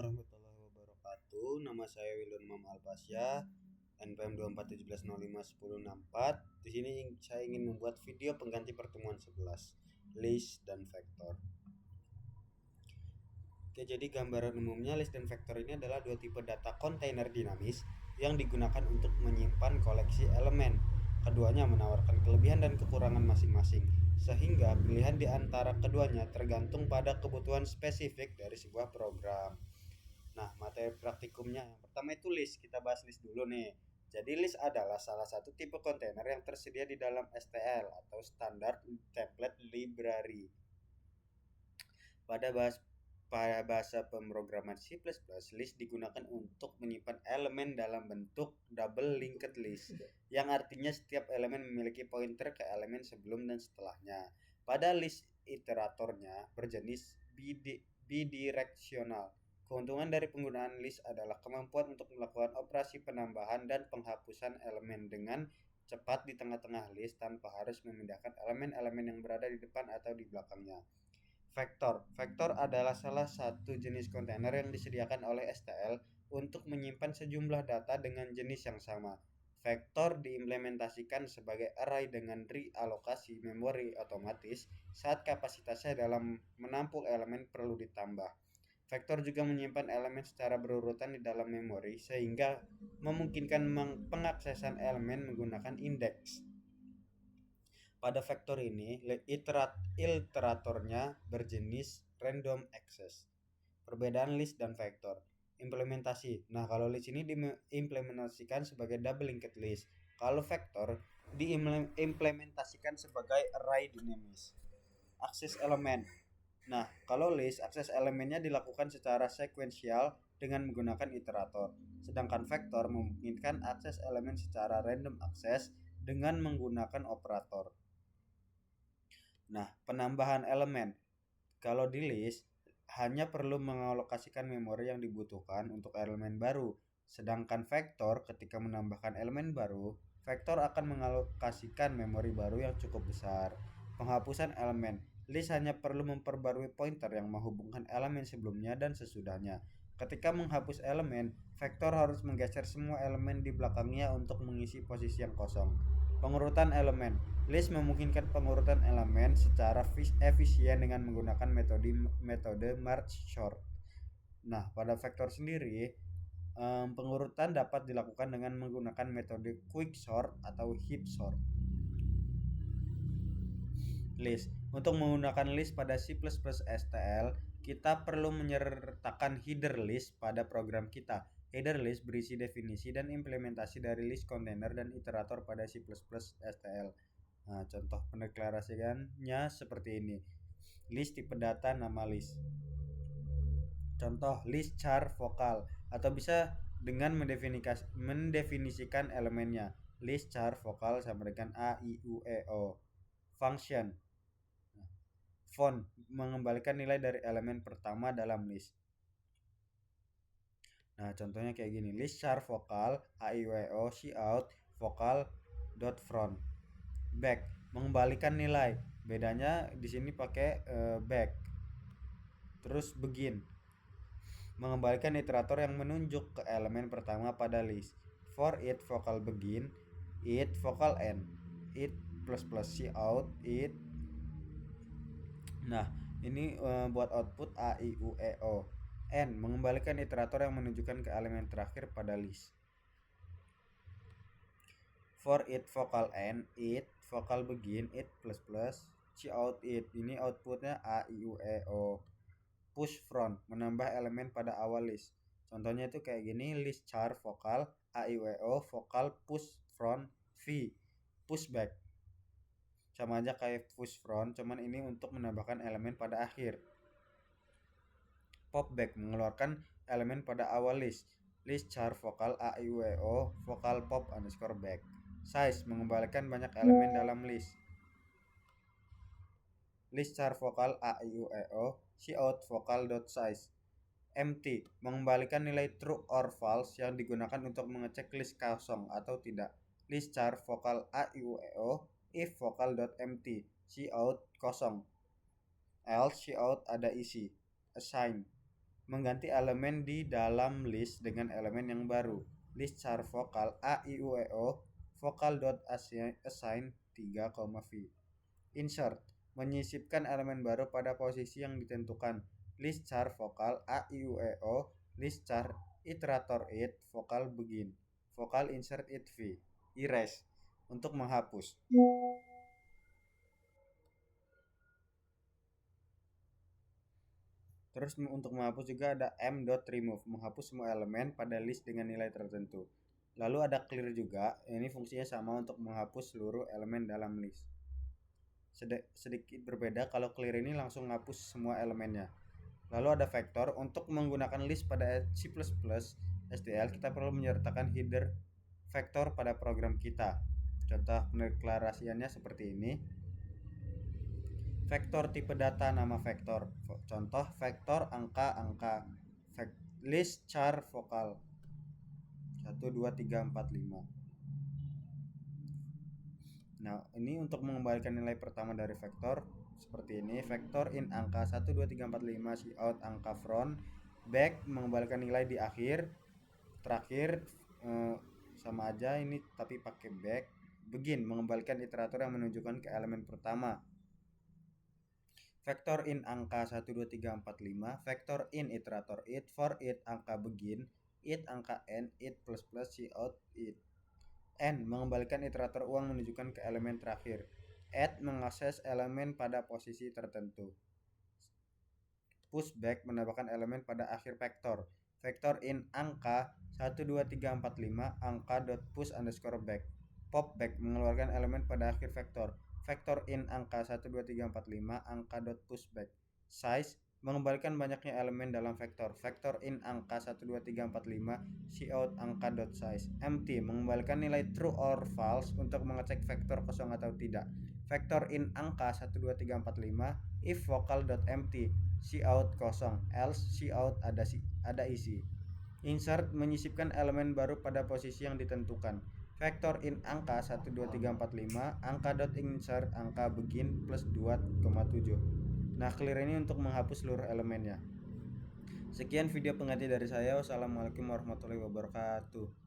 warahmatullahi wabarakatuh. Nama saya Wilun Mam Alpasya, NPM 2417051064. Di sini saya ingin membuat video pengganti pertemuan 11, list dan vektor. Oke, jadi gambaran umumnya list dan vektor ini adalah dua tipe data kontainer dinamis yang digunakan untuk menyimpan koleksi elemen. Keduanya menawarkan kelebihan dan kekurangan masing-masing, sehingga pilihan di antara keduanya tergantung pada kebutuhan spesifik dari sebuah program. Nah, materi praktikumnya yang pertama itu list. Kita bahas list dulu nih. Jadi list adalah salah satu tipe kontainer yang tersedia di dalam STL atau Standard Template Library. Pada bahasa pemrograman C++, list digunakan untuk menyimpan elemen dalam bentuk double linked list, yang artinya setiap elemen memiliki pointer ke elemen sebelum dan setelahnya. Pada list iteratornya berjenis bidireksional. Keuntungan dari penggunaan list adalah kemampuan untuk melakukan operasi penambahan dan penghapusan elemen dengan cepat di tengah-tengah list tanpa harus memindahkan elemen-elemen yang berada di depan atau di belakangnya. Vektor adalah salah satu jenis kontainer yang disediakan oleh STL untuk menyimpan sejumlah data dengan jenis yang sama. Vektor diimplementasikan sebagai array dengan realokasi memori otomatis saat kapasitasnya dalam menampung elemen perlu ditambah. Vektor juga menyimpan elemen secara berurutan di dalam memori sehingga memungkinkan pengaksesan elemen menggunakan indeks. Pada vektor ini, iteratornya berjenis random access. Perbedaan list dan vektor. Implementasi. Nah, kalau list ini diimplementasikan sebagai double linked list. Kalau vektor diimplementasikan sebagai array dinamis. Akses elemen. Nah, kalau list, akses elemennya dilakukan secara sekuensial dengan menggunakan iterator. Sedangkan vektor memungkinkan akses elemen secara random access dengan menggunakan operator. Nah, penambahan elemen. Kalau di list, hanya perlu mengalokasikan memori yang dibutuhkan untuk elemen baru. Sedangkan vektor, ketika menambahkan elemen baru, vektor akan mengalokasikan memori baru yang cukup besar. Penghapusan elemen. List hanya perlu memperbarui pointer yang menghubungkan elemen sebelumnya dan sesudahnya. Ketika menghapus elemen, vektor harus menggeser semua elemen di belakangnya untuk mengisi posisi yang kosong. Pengurutan elemen. List memungkinkan pengurutan elemen secara efisien dengan menggunakan metode merge sort. Nah, pada vektor sendiri, pengurutan dapat dilakukan dengan menggunakan metode quick sort atau heap sort. List. Untuk menggunakan list pada C++ STL, kita perlu menyertakan header list pada program kita. Header list berisi definisi dan implementasi dari list kontainer dan iterator pada C++ STL. Nah, contoh pendeklarasiannya seperti ini. List tipe data nama list. Contoh list char vokal, atau bisa dengan mendefinisikan elemennya. List char vokal sama dengan A, I, U, E, O. Function. Font mengembalikan nilai dari elemen pertama dalam list. Nah, contohnya kayak gini. List char vokal A, I, U, E, O, cout vokal dot front. Back mengembalikan nilai. Bedanya di sini pakai back. Terus begin mengembalikan iterator yang menunjuk ke elemen pertama pada list. For it vokal begin, it vokal end, it plus cout it. Nah, ini buat output A, I, U, E, O. N mengembalikan iterator yang menunjukkan ke elemen terakhir pada list. For it vokal end, it vokal begin, it plus cout it. Ini outputnya A, I, U, E, O. Push front menambah elemen pada awal list. Contohnya itu kayak gini, list char vokal A, I, U, E, O, vokal push front V. Pushback sama aja kayak push front, cuman ini untuk menambahkan elemen pada akhir. Popback mengeluarkan elemen pada awal list. List char vokal A, I, U, E, O, vokal pop underscore back. Size mengembalikan banyak elemen dalam list. List char vokal A, I, U, E, O, cout vokal dot size. Empty mengembalikan nilai true or false yang digunakan untuk mengecek list kosong atau tidak. List char vokal A, I, U, E, O, if vokal dot empty, cout kosong, else cout ada isi. Assign mengganti elemen di dalam list dengan elemen yang baru. List char vokal a i u e o vokal dot assign 3, v. Insert menyisipkan elemen baru pada posisi yang ditentukan. List char vokal a i u e o list char iterator it vokal begin vokal insert it v. Erase untuk menghapus. Terus untuk menghapus juga ada m.remove, menghapus semua elemen pada list dengan nilai tertentu. Lalu ada clear juga, ini fungsinya sama untuk menghapus seluruh elemen dalam list. Sedikit berbeda kalau clear ini langsung menghapus semua elemennya. Lalu ada vektor, untuk menggunakan list pada C++ STL kita perlu menyertakan header vektor pada program kita. Contoh pendeklarasiannya seperti ini. Vektor tipe data nama vektor. Contoh vektor angka-angka. List char vokal 1, 2, 3, 4, 5. Nah, ini untuk mengembalikan nilai pertama dari vektor seperti ini. Vektor in angka 1, 2, 3, 4, 5, cout angka front, back mengembalikan nilai di akhir, terakhir sama aja ini tapi pakai back. Begin mengembalikan iterator yang menunjukkan ke elemen pertama. Vektor in angka 1, 2, 3, 4, 5, vektor in iterator it, for it angka begin, it angka n, it plus plus, cout it. N mengembalikan iterator uang menunjukkan ke elemen terakhir. Add mengakses elemen pada posisi tertentu. Pushback menambahkan elemen pada akhir vektor. Vektor in angka 1, 2, 3, 4, 5 angka dot push underscore back. Popback mengeluarkan elemen pada akhir vektor. Vektor in angka 1, 2, 3, 4, 5 angka dot pushback. Size mengembalikan banyaknya elemen dalam vektor. Vektor in angka 1, 2, 3, 4, 5 cout angka dot size. Empty mengembalikan nilai true or false untuk mengecek vektor kosong atau tidak. Vektor in angka 1, 2, 3, 4, 5 if vokal dot empty cout kosong, else cout ada isi. Insert menyisipkan elemen baru pada posisi yang ditentukan. Vektor in angka 1, 2, 3, 4, 5 angka dot insert angka begin plus 2,7. Nah, clear ini untuk menghapus seluruh elemennya. Sekian video pengganti dari saya. Wassalamualaikum warahmatullahi wabarakatuh.